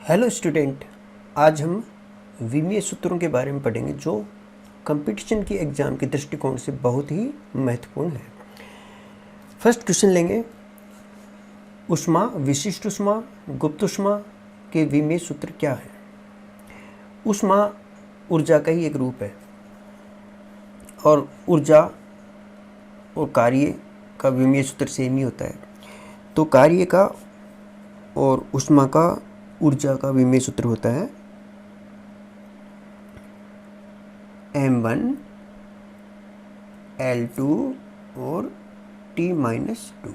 Hello student, आज हम विमीय सूत्रों के बारे में पढ़ेंगे जो कंपटीशन की एग्ज़ाम के दृष्टिकोण से बहुत ही महत्वपूर्ण है। फर्स्ट क्वेश्चन लेंगे, ऊष्मा, विशिष्ट ऊष्मा, गुप्त ऊष्मा के विमीय सूत्र क्या है। ऊष्मा ऊर्जा का ही एक रूप है और ऊर्जा और कार्य का विमीय सूत्र सेम ही होता है। तो कार्य का और ऊष्मा का ऊर्जा का विमीय सूत्र होता है m1 L2 और T-2।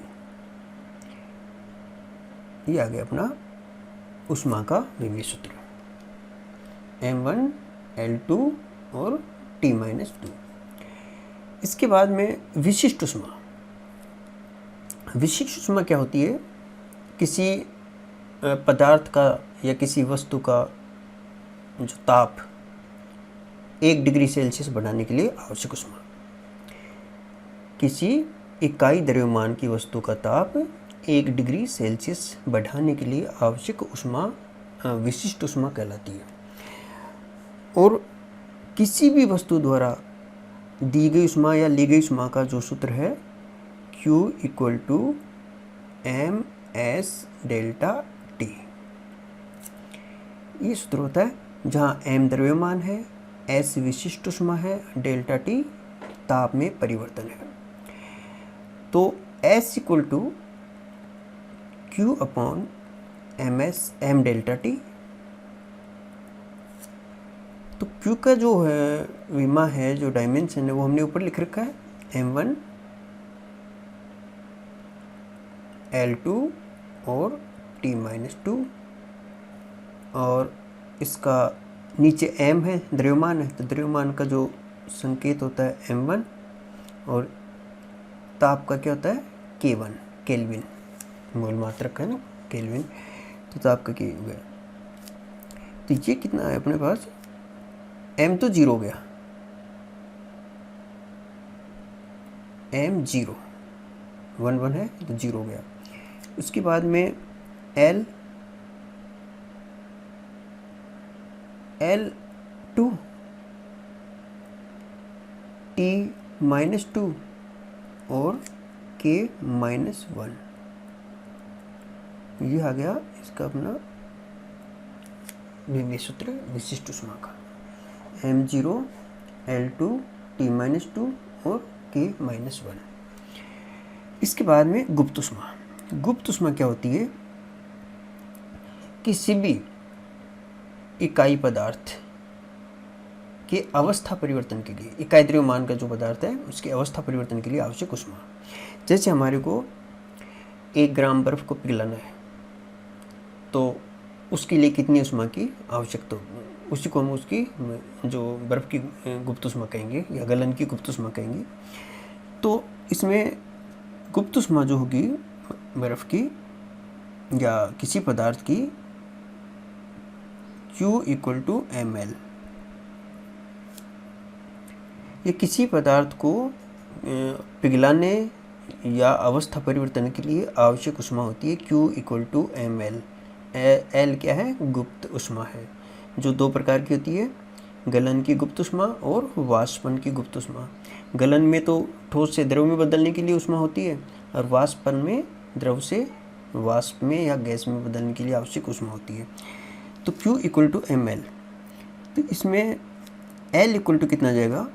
ये आ गया अपना ऊष्मा का विमीय सूत्र, m1 L2 और T-2। इसके बाद में विशिष्ट ऊष्मा। विशिष्ट ऊष्मा क्या होती है? किसी पदार्थ का या किसी वस्तु का जो ताप 1 डिग्री सेल्सियस बढ़ाने के लिए आवश्यक ऊष्मा। किसी इकाई द्रव्यमान की वस्तु का ताप 1 डिग्री सेल्सियस बढ़ाने के लिए आवश्यक ऊष्मा विशिष्ट ऊष्मा कहलाती है। और किसी भी वस्तु द्वारा दी गई ऊष्मा या ली गई ऊष्मा का जो सूत्र है Q = ms डेल्टा T। ये सूत्र होता है जहाँ m द्रव्यमान है, s विशिष्ट ऊष्मा है, डेल्टा T ताप में परिवर्तन है। तो S = Q/ms m delta T। तो Q का जो है विमा है, जो डायमेंशन है, वो हमने ऊपर लिख रखा है m1 L2 और T-2। और इसका नीचे m है, द्रव्यमान है, तो द्रव्यमान का जो संकेत होता है m1 और ताप का क्या होता है K1, केल्विन, मूल मात्रक है ना केल्विन। तो ताप का K हो गया। तो ये कितना है अपने पास? m तो 0 हो गया, m 0 1 है तो 0 हो गया। उसके बाद में L2 T-2 और K-1। ये आ गया इसका अपना विमीय सूत्र विशिष्ट ऊष्मा का, m0 L2 T-2 और K-1। इसके बाद में गुप्त ऊष्मा। गुप्त ऊष्मा क्या होती है? किसी भी इकाई पदार्थ के अवस्था परिवर्तन के लिए, इकाई द्रव्यमान का जो पदार्थ है उसके अवस्था परिवर्तन के लिए आवश्यक ऊष्मा। जैसे हमारे को 1 ग्राम बर्फ को पिघलाना है तो उसके लिए कितनी ऊष्मा की आवश्यकता होगी, उसी को हम उसकी जो बर्फ की गुप्त ऊष्मा कहेंगे या गलन की गुप्त ऊष्मा कहेंगे। तो इसमें गुप्त ऊष्मा जो होगी बर्फ की या किसी पदार्थ की Q = ml। ये किसी पदार्थ को पिघलाने या अवस्था परिवर्तन के लिए आवश्यक ऊष्मा होती है Q = ml। L क्या है? गुप्त ऊष्मा है, जो 2 प्रकार की होती है, गलन की गुप्त ऊष्मा और वाष्पन की गुप्त ऊष्मा। गलन में तो ठोस से द्रव में बदलने के लिए ऊष्मा होती है और वाष्पन में द्रव से वाष्प में या गैस में बदलने के लिए आवश्यक ऊष्मा होती है। तो Q = ml। तो इसमें L = कितना जाएगा?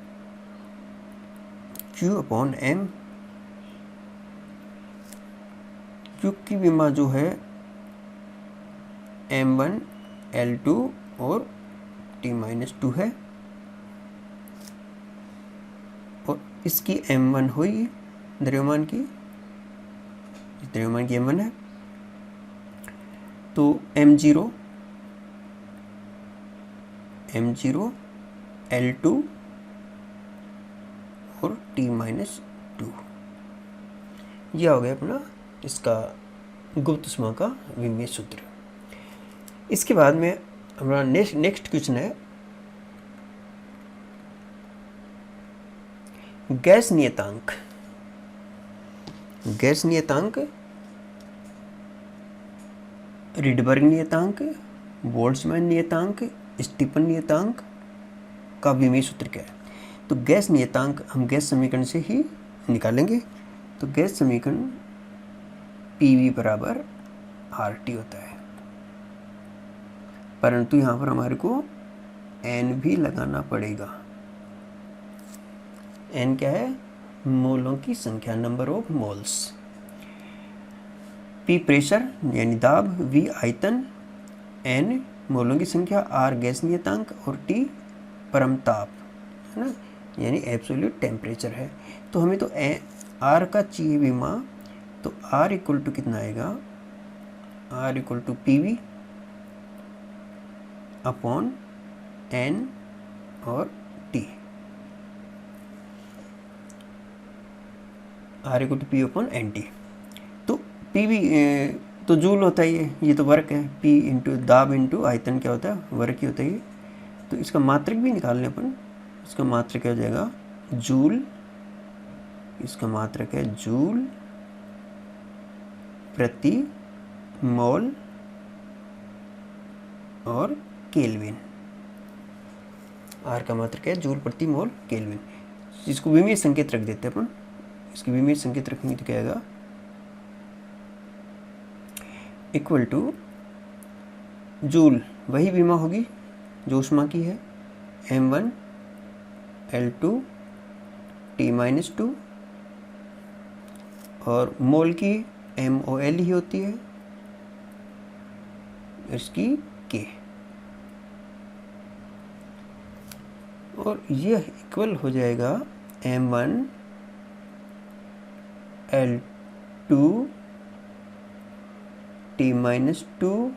Q/m। Q की विमा जो है m1 L2 और T-2 है और इसकी m1 हुई द्रव्यमान की, द्रव्यमान की m1 है। तो m0 L2 और T-2। यह हो गया अपना इसका गुप्त ऊष्मा का विमीय सूत्र। इसके बाद में हमारा नेक्स्ट क्वेश्चन है, गैस नियतांक। गैस नियतांक, रिडबर्ग नियतांक बोल्ट्जमैन नियतांक, स्टीफन नियतांक का विमीय सूत्र क्या है। तो गैस नियतांक हम गैस समीकरण से ही निकालेंगे। तो गैस समीकरण PV बराबर RT होता है, परंतु यहाँ पर हमारे को N भी लगाना पड़ेगा। N क्या है, मोलों की संख्या, number of moles. P pressure यानी दाब, V आयतन, N मोलों की संख्या, R गैस नियतांक और T परम ताप है ना, यानी एब्सोल्यूट टेम्परेचर है। तो हमें तो R का चाहिए विमा, तो R इक्वल टू कितना आएगा, R equal to PV upon N और T। R equal to P upon NT। तो PV तो जूल होता है, ये तो वर्क है। P इंटू दाब इंटू आयतन क्या होता है, वर्क ही होता है ये। तो इसका मात्रक भी निकाल लें अपन। इसका मात्रक क्या हो जाएगा, जूल। इसका मात्रक है जूल प्रति मोल और केल्विन। R का मात्रक है जूल प्रति मोल केल्विन। इसको विमीय संकेत रख देते हैं अपन। इसकी विमीय संकेत रखेंगे तो क्या आएगा, इक्वल टू जूल वही विमा होगी जो ऊष्मा की है, M1 L2 T-2, और मोल की MOL ही होती है, इसकी K। और यह इक्वल हो जाएगा M1 L2 T-2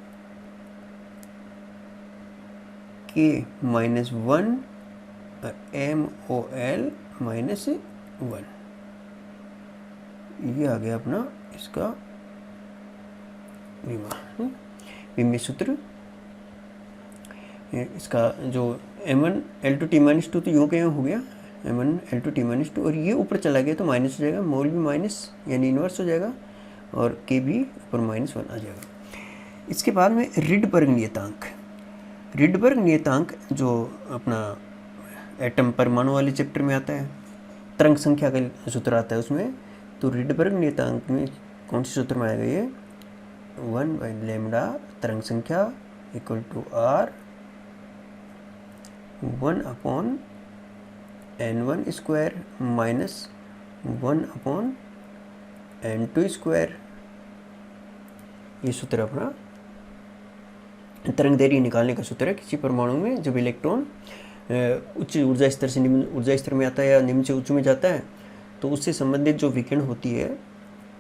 K-1 MOL -1। ये आ गया अपना इसका विमीय सूत्र। इसका जो M1 L2 T-2 तो यूँ के यूँ हो गया, M1 L2 T-2, और ये ऊपर चला गया तो माइनस हो जाएगा, मोल भी माइनस यानी इन्वर्स हो जाएगा, और K भी ऊपर -1 आ जाएगा। इसके बाद में रिडबर्ग नियतांक। रिडबर्ग नियतांक जो अपना एटम परमाणु वाले चैप्टर में आता है, तरंग संख्या का सूत्र आता है उसमें। तो रिडबर्ग नियतांक में कौन से सूत्र में आएगा ये, 1/λ तरंग संख्या equal to R 1/N1² minus 1/N2²। ये सूत्र अपना तरंग दैर्घ्य निकालने का सूत्र है किसी परमाणु में। जब इलेक्ट्रॉन उच्च ऊर्जा स्तर से निम्न ऊर्जा स्तर में आता है या निम्न से उच्च में जाता है, तो उससे संबंधित जो विकिरण होती है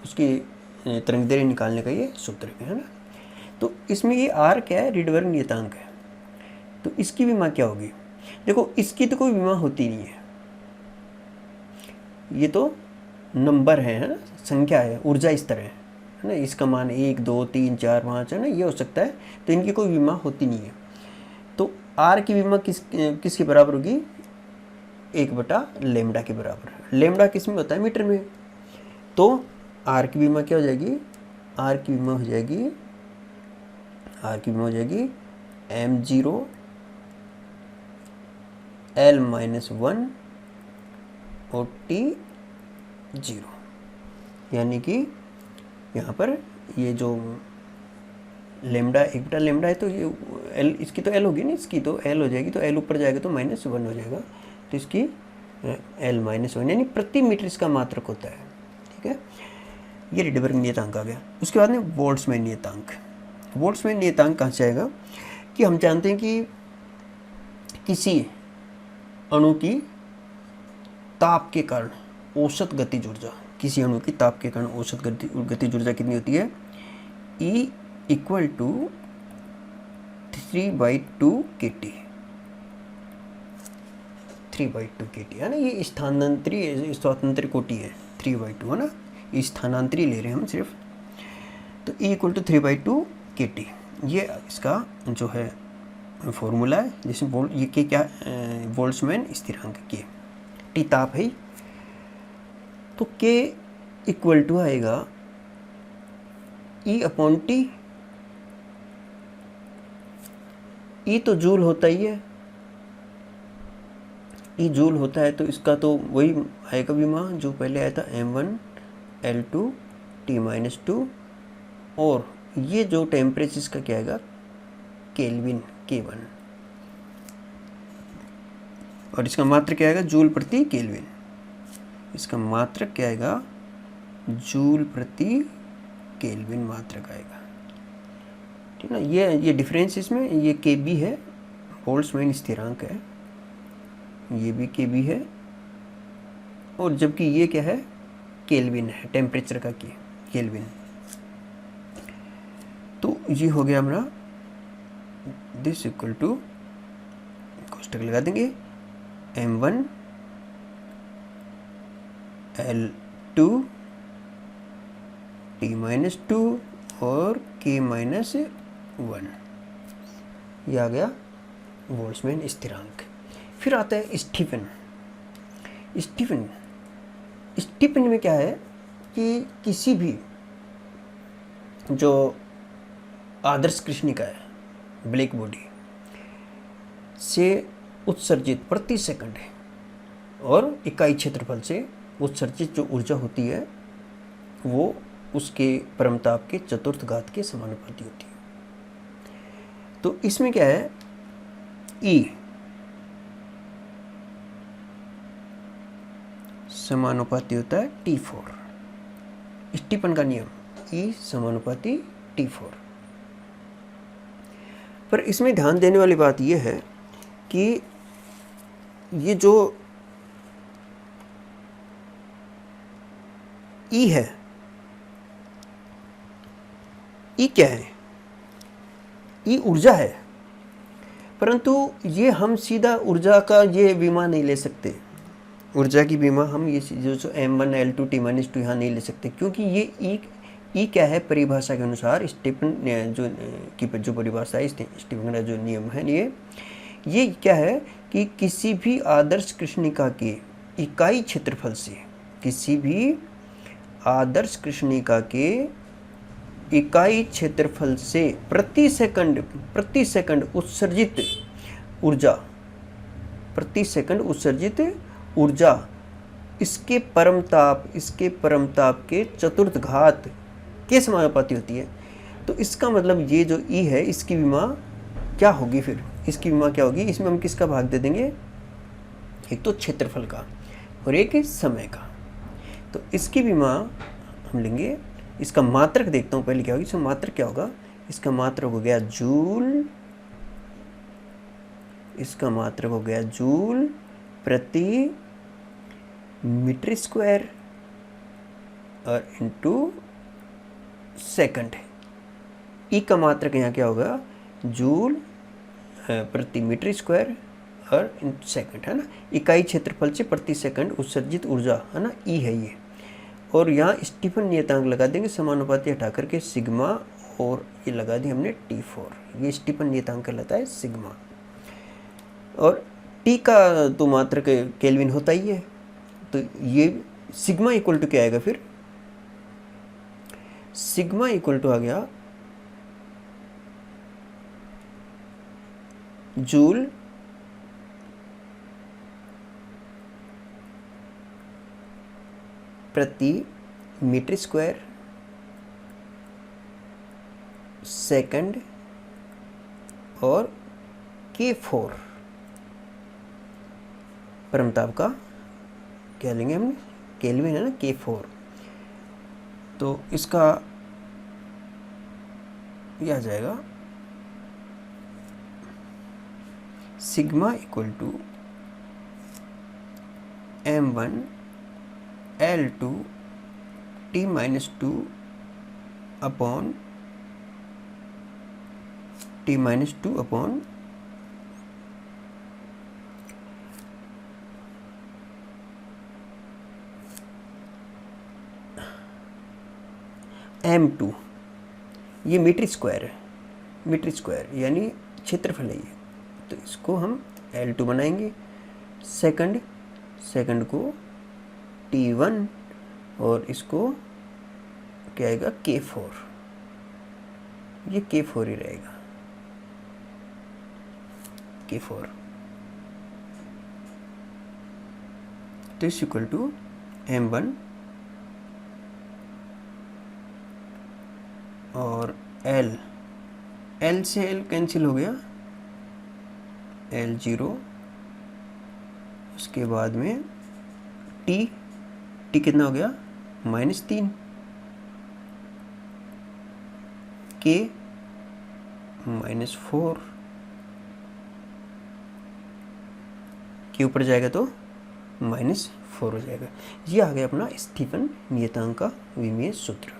उसकी तरंग दैर्घ्य निकालने का ये सूत्र है ना। तो इसमें ये R क्या है, रिडबर्ग नियतांक है। तो इसकी विमा क्या होगी, देखो इसकी तो कोई विमा होती नहीं है, ये तो नंबर है ना, संख्या है, ऊर्जा स्तर है ना। इसका मान 1 2 3 4 5 है ना, ये हो सकता है। तो इनकी कोई विमा होती नहीं है। तो R की विमा किसके बराबर होगी, 1/λ के बराबर। लैम्डा किस में होता है, मीटर में। तो R की विमा क्या हो जाएगी, R की विमा हो जाएगी M0 L-1 और T0, यानी कि यहाँ पर ये जो लैम्डा 1/λ है, तो ये L, इसकी तो L होगी ना, इसकी तो L हो जाएगी, तो L ऊपर जाएगा तो -1 हो जाएगा, तो इसकी L-1 यानी प्रति मीटर इसका मात्रक होता है। ठीक है, ये रिडबर्ग नियतांक आ गया। उसके बाद में बोल्ट्जमैन नियतांक। बोल्ट्जमैन नियतांक कहाँ से आएगा कि हम जानते हैं कि किसी अणु की ताप के कारण औसत गतिज ऊर्जा, किसी अणु की ताप के कारण औसत गतिज ऊर्जा कितनी होती है, E equal to 3/2 kT। 3/2 kT है ना, ये स्थानांतरी स्वतंत्र कोटि है, 3/2 है ना, ये स्थानांतरी ले रहे हैं हम सिर्फ। तो E इक्वल टू 3/2 kT, ये इसका जो है फॉर्मूला है, जिसमें ये के क्या बोल्ट्जमैन स्थिरांक के, T ताप है। तो K इक्वल टू आएगा E/T ई तो जूल होता ही है, ई जूल होता है, तो इसका तो वही आएगा विमा जो पहले आया था m1 L2 T-2, और ये जो टेम्परेचर इसका क्या आएगा केल्विन K1, और इसका मात्रक क्या आएगा जूल प्रति केल्विन, इसका मात्रक क्या आएगा जूल प्रति केल्विन मात्रक आएगा, ठीक है ना। ये डिफरेंस इसमें, ये Kb है, बोल्ट्जमैन स्थिरांक है, ये भी Kb है, और जबकि ये क्या है केल्विन है, टेम्परेचर का केल्विन। तो ये हो गया हमारा दिस इक्वल टू, कोष्टक लगा देंगे, m1 L2 T-2 और K-1, ये आ गया बोल्ट्जमैन स्थिरांक। फिर आता है स्टीफन। स्टीफन में क्या है कि किसी भी जो आदर्श कृष्णिका है ब्लैक बॉडी से उत्सर्जित प्रति सेकंड है, और इकाई क्षेत्रफल से उत्सर्जित जो ऊर्जा होती है वो उसके परमताप के चतुर्थ घात के समानुपाती होती है। तो इसमें क्या है E समानुपाती होता है T4, स्टीफन का नियम E समानुपाती T4। पर इसमें ध्यान देने वाली बात यह है कि ये जो E है, E क्या है, E ऊर्जा है, परंतु ये हम सीधा ऊर्जा का ये बीमा नहीं ले सकते, ऊर्जा की बीमा हम ये जो m1 L2 T-2 यहाँ नहीं ले सकते, क्योंकि ये E क्या है परिभाषा के अनुसार, स्टीफन जो परिभाषा है, स्टीफन का जो नियम है, ये क्या है कि किसी भी आदर्श कृष्णिका के इकाई क्षेत्रफल से, किसी भी आदर्श कृष्णिका के इकाई क्षेत्रफल से प्रति सेकंड उत्सर्जित ऊर्जा, प्रति सेकंड उत्सर्जित ऊर्जा इसके परमताप के चतुर्थ घात के समानुपाती होती है। तो इसका मतलब ये जो E है इसकी विमा क्या होगी, फिर इसकी विमा क्या होगी, इसमें हम किसका भाग दे देंगे, एक तो क्षेत्रफल का और एक समय का। तो इसकी विमा हम लेंगे, इसका मात्रक देखता हूँ पहले क्या होगी, इसका मात्रक क्या होगा, इसका मात्रक हो गया जूल, इसका मात्रक हो गया जूल प्रति मीटर स्क्वायर और इनटू सेकंड। ई का मात्रक यहाँ क्या होगा जूल प्रति मीटर स्क्वायर और इनटू सेकंड, है ना। इकाई क्षेत्रफल से प्रति सेकंड उत्सर्जित ऊर्जा, है ना, ई है ये। और यहाँ स्टीफन नियतांक लगा देंगे, समानुपाती हटा करके सिग्मा, और ये लगा दी हमने T4, ये स्टीफन नियतांक कहलाता है सिग्मा। और T का तो मात्रक केल्विन होता ही है, तो ये सिग्मा इक्वल टू क्या आएगा, फिर सिग्मा इक्वल टू आ गया जूल प्रति मीटर स्क्वायर सेकंड और K4 परमताप का क्या लेंगे हम, केल्विन है ना, K4। तो इसका यह आ जाएगा sigma equal to m1 L2 T-2 upon T-2 upon m2, ये मीटर स्क्वायर है, मीटर स्क्वायर यानी क्षेत्रफल है ये, तो इसको हम L2 बनाएंगे, सेकंड को T1 और इसको क्या आएगा K4, ये K4 ही रहेगा, K4, तो इस इक्वल टू M1 और L से L कैंसिल हो गया, L0, उसके बाद में T कितना हो गया -3, K -4, के ऊपर जाएगा तो -4 हो जाएगा। ये आ गया अपना स्टीफन नियतांक का विमीय सूत्र।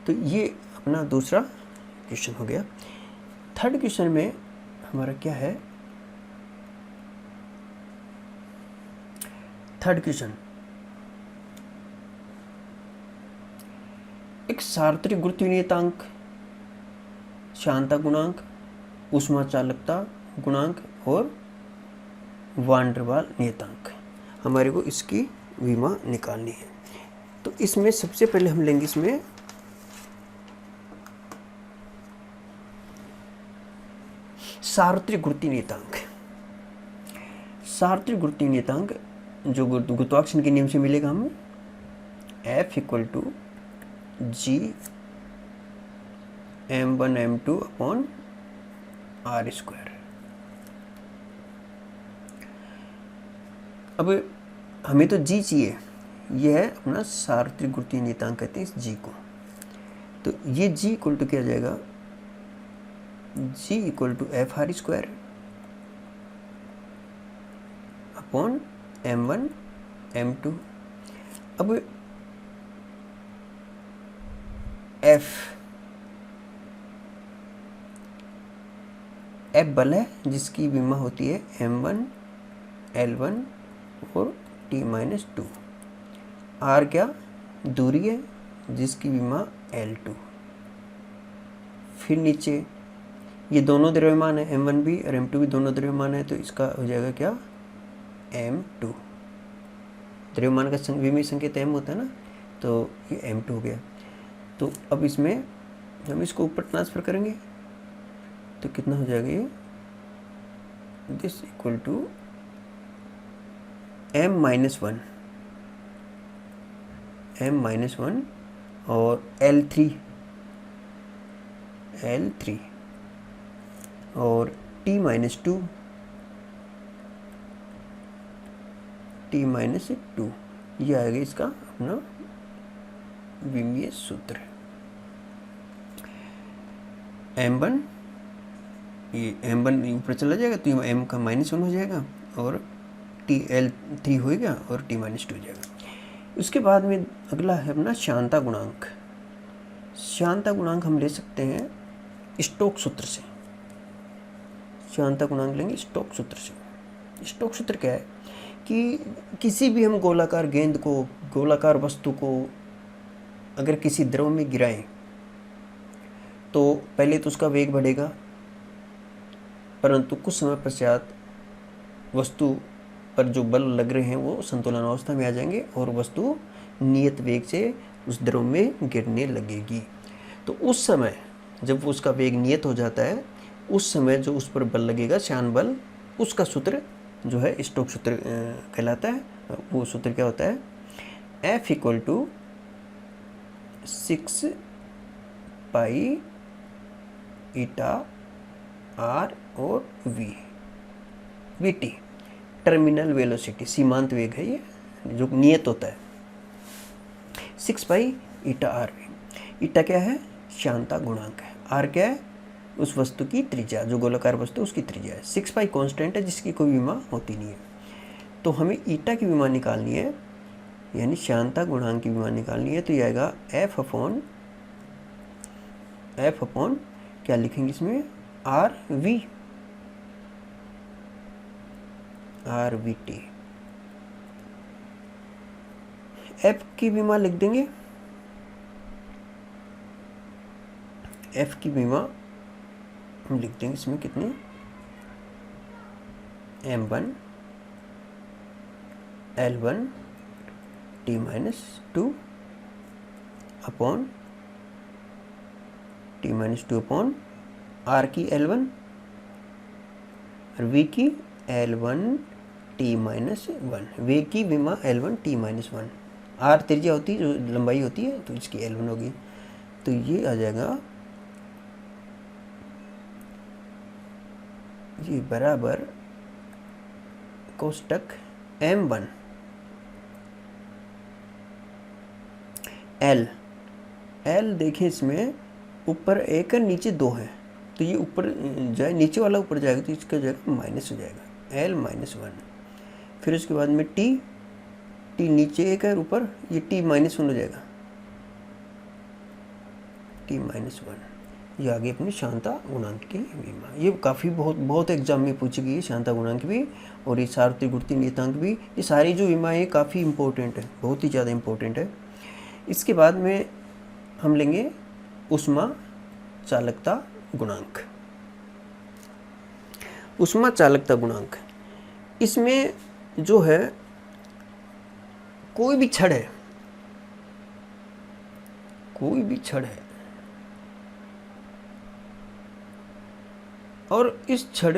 तो ये अपना दूसरा क्वेश्चन हो गया। थर्ड क्वेश्चन में हमारा क्या है, थर्ड क्वेश्चन, एक सार्वत्रिक गुरुत्वीय नियतांक, श्यानता गुणांक, ऊष्मा चालकता गुणांक और वान डेर वाल नियतांक, हमारे को इसकी विमा निकालनी है। तो इसमें सबसे पहले हम लेंगे इसमें सार्वत्रिक गुरुत्वीय नियतांक। सार्वत्रिक गुरुत्वीय नियतांक जो गुरुत्वाकर्षण के नियम से मिलेगा हमें, F equal to G M1 M2 upon R²। अब हमें तो G चाहिए, ये है अपना सार्वत्रिक गुरुत्वीय नियतांक कहते हैं इस G को। तो ये G इक्वल टू क्या हो जाएगा, G equal to FR² upon M1 M2। अब F बल है जिसकी विमा होती है M1 L1 और T-2। R क्या, दूरी है जिसकी विमा L2। फिर नीचे ये दोनों द्रव्यमान है, M1 भी और M2 भी दोनों द्रव्यमान है, तो इसका हो जाएगा क्या, M2। द्रव्यमान का विमीय संकेत M होता है ना, तो ये M2 हो गया। तो अब इसमें हम इसको ऊपर ट्रांसफर करेंगे तो कितना हो जाएगा, ये दिस इक्वल टू M-1 और L3 और T-2 ये आएगा इसका अपना विमीय सूत्र। M1, ये M1 ऊपर चला जाएगा तो ये M का -1 हो जाएगा और TL3 हो गया और T-2 हो जाएगा। उसके बाद में अगला है अपना श्यानता गुणांक। श्यानता गुणांक हम ले सकते हैं स्टोक सूत्र से। श्यानता गुणांक लेंगे स्टोक सूत्र से। स्टोक सूत्र क्या है कि किसी भी हम गोलाकार गेंद को, गोलाकार वस्तु को अगर किसी द्रव में गिराएं तो पहले तो उसका वेग बढ़ेगा, परंतु कुछ समय पश्चात वस्तु पर जो बल लग रहे हैं वो संतुलन अवस्था में आ जाएंगे और वस्तु नियत वेग से उस द्रव में गिरने लगेगी। तो उस समय जब उसका वेग नियत हो जाता है, उस समय जो उस पर बल लगेगा, श्यान बल, उसका सूत्र जो है स्टोक सूत्र कहलाता है। वो सूत्र क्या होता है, F equal to 6 pi eta R और VT टर्मिनल वेलोसिटी, सीमांत वेग है ये जो नियत होता है। 6 पाई ईटा R। ईटा क्या है, श्यानता गुणांक है। R क्या है, उस वस्तु की त्रिज्या, जो गोलाकार वस्तु उसकी त्रिज्या है। 6 पाई कांस्टेंट है जिसकी कोई विमा होती नहीं है। तो हमें ईटा की विमा निकालनी है, यानी श्यानता गुणांक की विमा निकालनी है। तो ये आएगा F अपॉन क्या लिखेंगे इसमें, RVT। F की विमा लिख देंगे, F की विमा हम लिख देंगे इसमें कितने, M1 L1 T-2 upon T-2 upon R की L1 और v की L1 t माइनस 1, वे की विमा L1 t माइनस 1, r त्रिज्या होती है जो लंबाई होती है, तो इसकी L1 होगी। तो ये आ जाएगा, ये बराबर कोष्टक M1 L देखें, इसमें ऊपर एक है नीचे दो है, तो ये ऊपर जाए, नीचे वाला ऊपर जाएगा तो इसका जाएगा माइनस हो जाएगा L माइनस 1। फिर उसके बाद में T नीचे एक है ऊपर, ये T माइनस 1 हो जाएगा, T माइनस 1। ये आगे अपनी शांता गुणांक की विमा, ये काफ़ी बहुत एग्जाम में पूछी गई है शांता गुणांक भी, और ये सार्वत्रिक गुरुत्वीय नियतांक भी। ये सारी जो विमा है काफ़ी इंपॉर्टेंट है, बहुत ही ज़्यादा इंपॉर्टेंट है। इसके बाद में हम लेंगे ऊष्मा चालकता गुणांक। ऊष्मा चालकता गुणांक, इसमें जो है कोई भी छड़ है, और इस छड़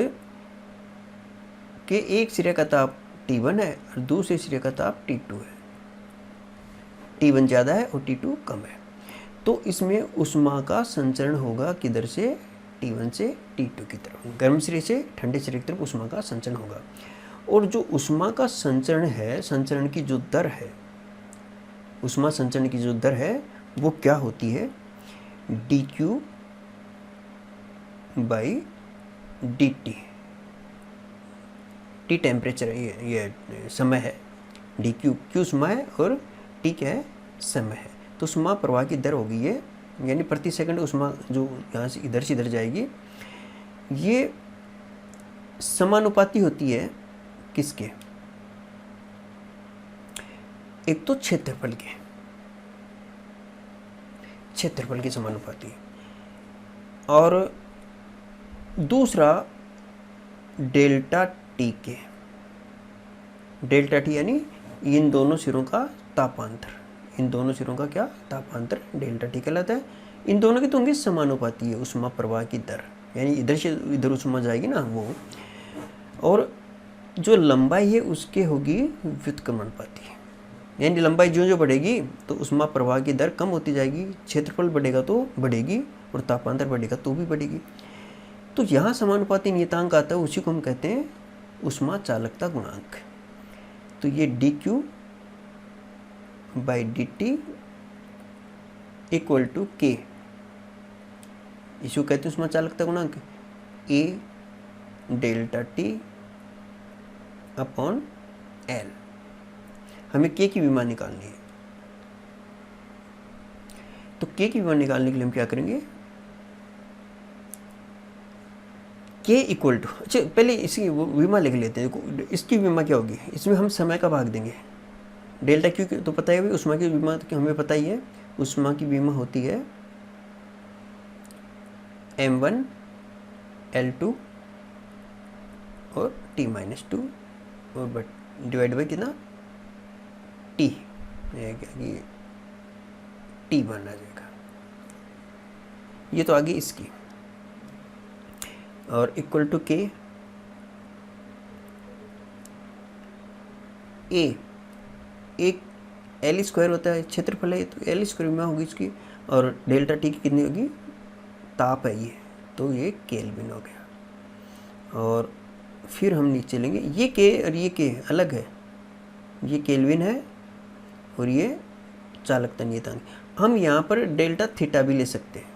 के एक सिरे का ताप T1 है और दूसरे सिरे का ताप T2 है। T1 ज़्यादा है और T2 कम है, तो इसमें ऊष्मा का संचरण होगा किधर से, T1 से T2 की तरफ, गर्म सिरे से ठंडे सिरे की तरफ ऊष्मा का संचरण होगा। और जो ऊष्मा का संचरण है, संचरण की जो दर है, ऊष्मा संचरण की जो दर है वो क्या होती है, dq by dt। t temperature है, ये समय है, dq q ऊष्मा है और t क्या है, समय है। तो ऊष्मा प्रवाह की दर होगी ये, यानी प्रति सेकंड ऊष्मा जो यहाँ से इधर जाएगी, ये समानुपाती होती है किसके, एक तो क्षेत्रफल के समानुपाती, और दूसरा डेल्टा टी के, डेल्टा टी यानी इन दोनों सिरों का तापांतर, इन दोनों सिरों का क्या तापांतर डेल्टा टी कहलाता है। इन दोनों की तो होंगी समानुपाती है ऊष्मा प्रवाह की दर, यानी इधर से इधर ऊष्मा जाएगी ना वो, और जो लंबाई है उसके होगी व्युत्क्रमणपाती, यानी लंबाई जो बढ़ेगी तो ऊष्मा प्रवाह की दर कम होती जाएगी, क्षेत्रफल बढ़ेगा तो बढ़ेगी और तापांतर बढ़ेगा तो भी बढ़ेगी। तो यहाँ समानुपाती नियतांक आता है, उसी को हम कहते हैं ऊष्मा चालकता गुणांक। तो ये dq by dt equal to k, इसको कहते हैं ऊष्मा चालकता गुणांक, a delta t upon l। हमें k की विमा निकालनी है, तो k की विमा निकालने के लिए हम क्या करेंगे, k इक्वल टू, अच्छा पहले इसकी विमा लिख लेते हैं। इसकी विमा क्या होगी, इसमें हम समय का भाग देंगे, डेल्टा क्यू तो पता है, ऊष्मा की विमा तो हमें पता ही है, ऊष्मा की विमा होती है m1 L2 और T-2 और डिवाइड बाई कितना T, ये T1 आ जाएगा, ये तो आगे इसकी, और इक्वल टू k, एक L स्क्वायर होता है क्षेत्रफल है, तो L स्क्वायर विमा होगी इसकी, और डेल्टा टी की कितनी होगी, ताप है ये, तो ये केल्विन हो गया। और फिर हम नीचे लेंगे, ये k और ये k अलग है, ये केल्विन है और ये चालकता नियतांक। हम यहाँ पर डेल्टा थीटा भी ले सकते हैं,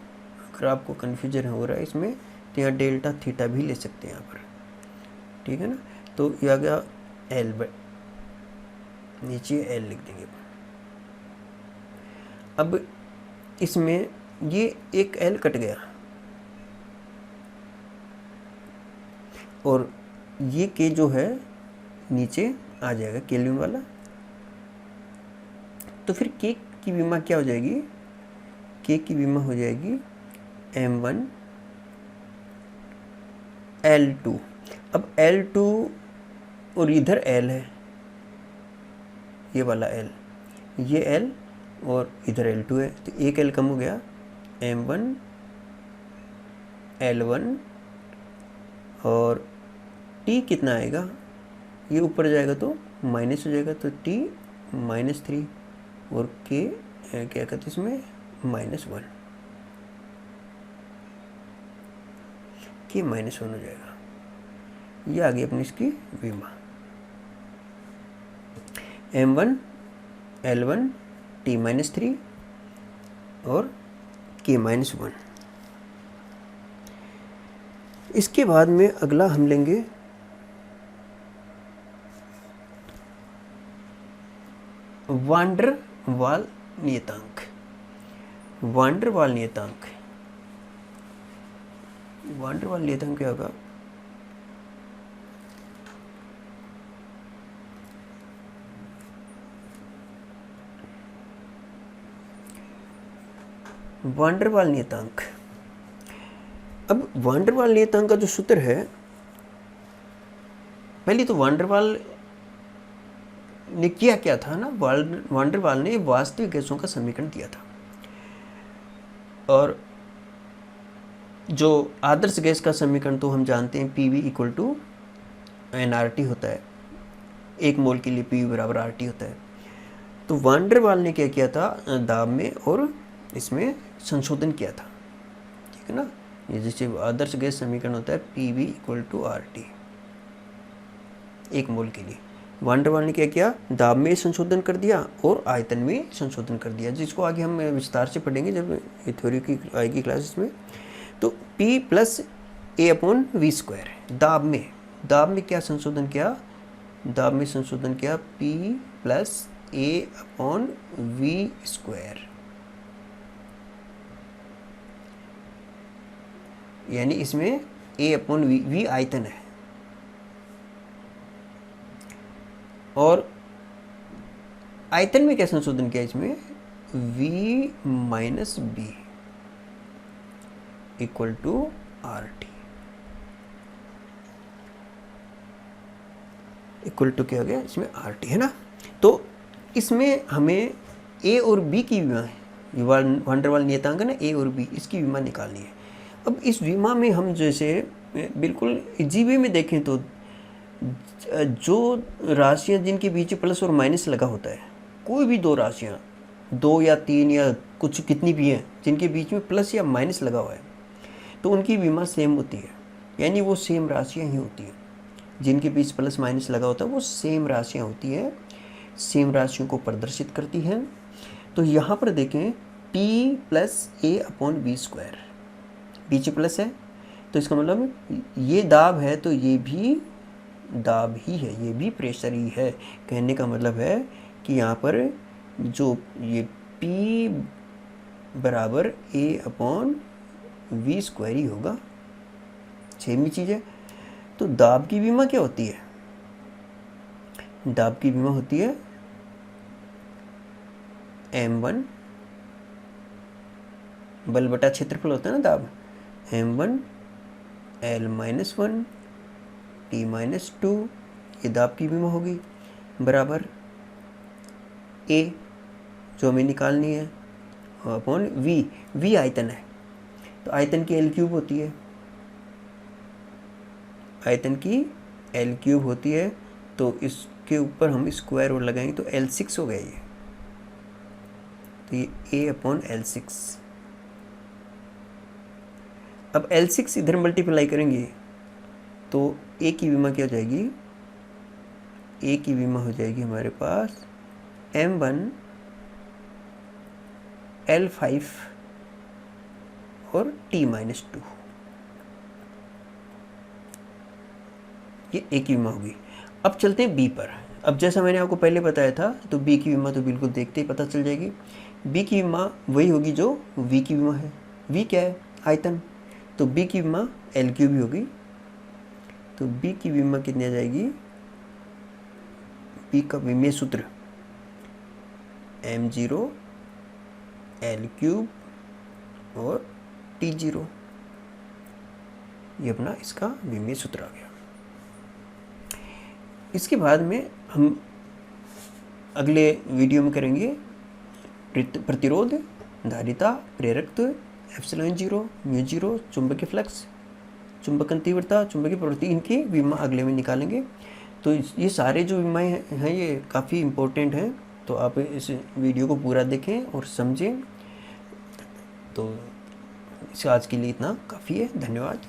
अगर आपको कन्फ्यूजन हो रहा है इसमें तो यहाँ डेल्टा थीटा भी ले सकते हैं यहाँ पर, ठीक है ना। तो ये आ गया L, नीचे L लिख देंगे। अब इसमें ये एक L कट गया और ये K जो है नीचे आ जाएगा केल्विन वाला, तो फिर K की विमा क्या हो जाएगी, K की विमा हो जाएगी m1 L2। अब L2 और इधर L है, ये वाला L, ये L और इधर L2 है, तो एक L कम हो गया, m1 L1 और टी कितना आएगा, ये ऊपर जाएगा तो माइनस हो जाएगा, तो टी -3 और के क्या कहते हैं इसमें -1, के -1 हो जाएगा। ये आ गई अपनी इसकी विमा m1 l1 t -3 और k -1। इसके बाद में अगला हम लेंगे वांडर वाल नियतांक। वांडर वाल नियतांक, वांडर वाल नियतांक क्या होगा, वांडर वाल नियतांक। अब वांडर वाल नियतांक का जो सूत्र है, पहले तो वांडर वाल ने किया क्या था ना, वांडर वाल ने वास्तविक गैसों का समीकरण दिया था, और जो आदर्श गैस का समीकरण तो हम जानते हैं PV = nRT होता है, 1 मोल के लिए PV = RT होता है। तो वांडर वाल ने क्या किया था, दाब में और इसमें संशोधन किया था, ठीक है ना। ये जैसे आदर्श गैस समीकरण होता है PV = RT 1 मोल के लिए, वांडर वाल ने क्या किया, दाब में संशोधन कर दिया और आयतन में संशोधन कर दिया, जिसको आगे हम विस्तार से पढ़ेंगे जब ये थ्योरी की आएगी क्लासेस में। तो P + A/V², दाब में क्या संशोधन किया, दाब में संशोधन किया P + A/V², यानी इसमें A/V आयतन है और आयतन में क्या संशोधन किया, इसमें V - B = RT equal to क्या हो गया, इसमें RT है ना। तो इसमें हमें A और B की विमा है, वांडर वाल नियतांक है ना, A और B, इसकी विमा निकालनी है। अब इस विमा में हम जैसे बिल्कुल जीवे में देखें तो जो राशियां जिनके बीच प्लस और माइनस लगा होता है, कोई भी 2 राशियां, 2 या 3 या कुछ कितनी भी हैं, जिनके बीच में प्लस या माइनस लगा हुआ है, तो उनकी विमा सेम होती है, यानी वो सेम राशियां ही होती हैं। जिनके बीच प्लस माइनस लगा होता है वो सेम राशियां होती हैं, सेम राशियों को प्रदर्शित करती हैं। तो यहाँ पर देखें P + A/V², बीच प्लस है तो इसका मतलब ये दाब है, तो ये भी दाब ही है, ये भी प्रेशर ही है। कहने का मतलब है कि यहाँ पर जो ये P = A/V² ही होगा, सेम ही चीज़ है। तो दाब की विमा क्या होती है, दाब की विमा होती है m1 बल बटा क्षेत्रफल होता है ना दाब, m1 l-1 t-2, ये दाब की विमा होगी, बराबर A जो हमें निकालनी है अपॉन V आयतन है, तो आयतन की L³ होती है, आयतन की L³ होती है, तो इसके ऊपर हम स्क्वायर और लगाएंगे तो L6 हो गया ये, तो ये A/L6। अब L6 इधर मल्टीप्लाई करेंगे तो A की विमा क्या हो जाएगी, A की विमा हो जाएगी हमारे पास m1 l5 और t-2, ये A की विमा होगी। अब चलते हैं B पर। अब जैसा मैंने आपको पहले बताया था, तो B की विमा तो बिल्कुल देखते ही पता चल जाएगी। B की विमा वही होगी जो V की विमा है। V क्या है, आयतन, तो B की विमा L³ होगी, तो B की विमा कितनी आ जाएगी, B का विमीय सूत्र m0 L³ और T0, ये अपना इसका विमीय सूत्र आ गया। इसके बाद में हम अगले वीडियो में करेंगे प्रतिरोध, धारिता, प्रेरकत्व, ε0, μ0, चुंबकीय फ्लक्स, चुंबकन तीव्रता, चुंबकीय प्रवृत्ति, इनकी विमा अगले में निकालेंगे। तो ये सारे जो विमाएँ हैं ये काफ़ी इम्पोर्टेंट हैं, तो आप इस वीडियो को पूरा देखें और समझें। तो आज के लिए इतना काफ़ी है। धन्यवाद।